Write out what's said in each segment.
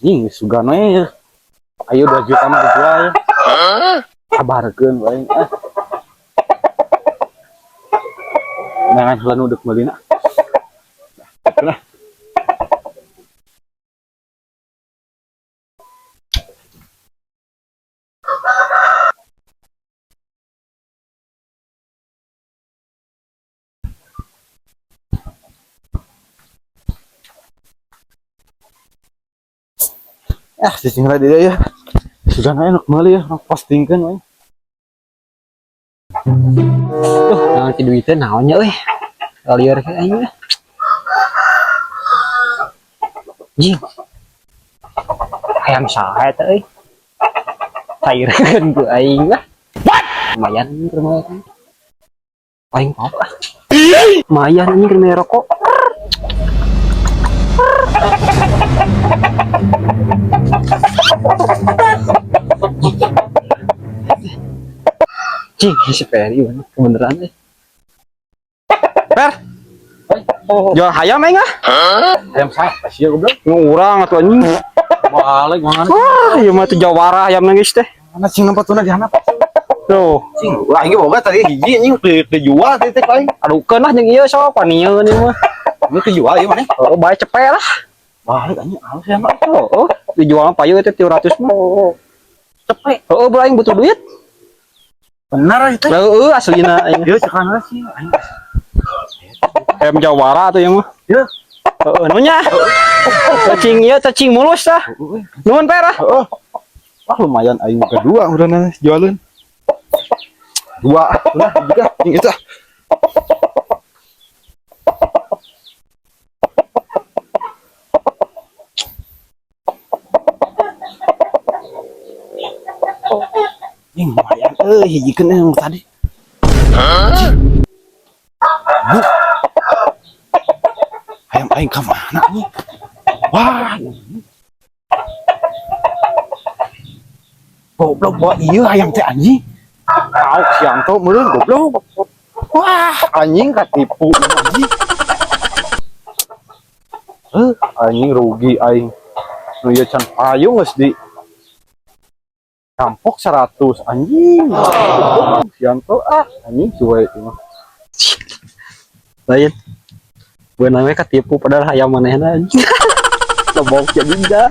Ih, sugana ya. Ayo 2 juta mah dijual. Kabarkeun wae. Jangan heula nu deuk meulina. Nah. Cicing lah dia ya. Sudah enak meuli ya, postingkeun we. Tuh, nanti duitnya naonnya euy. Liar ke aing mah. Jing. Hayam saha eta euy. Cairkeun ku aing mah. Lumayan keur mah kan. Aing pop ah. Lumayan anjing keur rokok. Cing, si Peri beneran deh. Per. Jual hayam aing ah. Ayam sah, sia goblok. Ngurang atuh anjing. Balik mana? Wah, ieu mah teh jawara hayam geus teh. Mana cing nepatuna di handap. Tuh, Cing, ulah ieu boga tadi hiji anjing dijual teh paling. adukeun lah jeung ieu sok panieun ieu mah. Ini dijual ieu mah. Oh, bae cepet lah. Balik anjing halus ya mah. Oh, dijual mah payu teh 300 mah. Cepet. Heeh, beulah aing butuh duit. Benar itu. Heeh, aslina aing. Dia cekana sih. Hayam jawara tuh yang mah. Ya. Heeh, nunya. Cacing ieu cacing mulus tah. Nuhun Per ah. Heeh. Wah lumayan aing kedua urang jualin. Dua, udah juga yang itu. Yang lumayan, hijikeun yang tadi. Bu, ayam aing ke mana nih? Wah, goblok bawa iya ayam teh anjing. Tahu sianto meureun goblok. Wah, anjing katipu anjing. Anjing rugi aing. Nu ieu can payung geus di kampok 100 anjing. Sianto anjing cuek ieu mah. Lain. Beunang we katipu padahal hayam manehna anjing. Lobok jadi dah.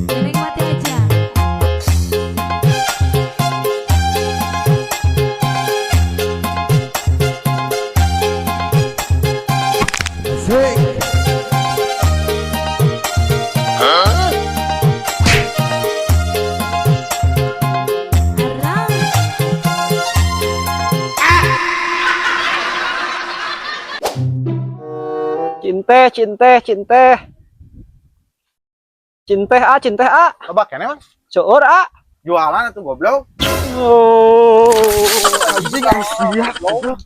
Nikmati aja. Arang. Cinte. Cinte ah. Coba kene mah Seueur ah. jualan atuh goblok. Oh. Anjing sia goblok.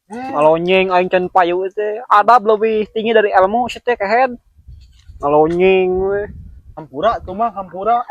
Ngalonyeng aing can payu teh adab lebih tinggi dari ilmu sih teh kehen. Ngalonyeng we. Hampura tuh mah hampura.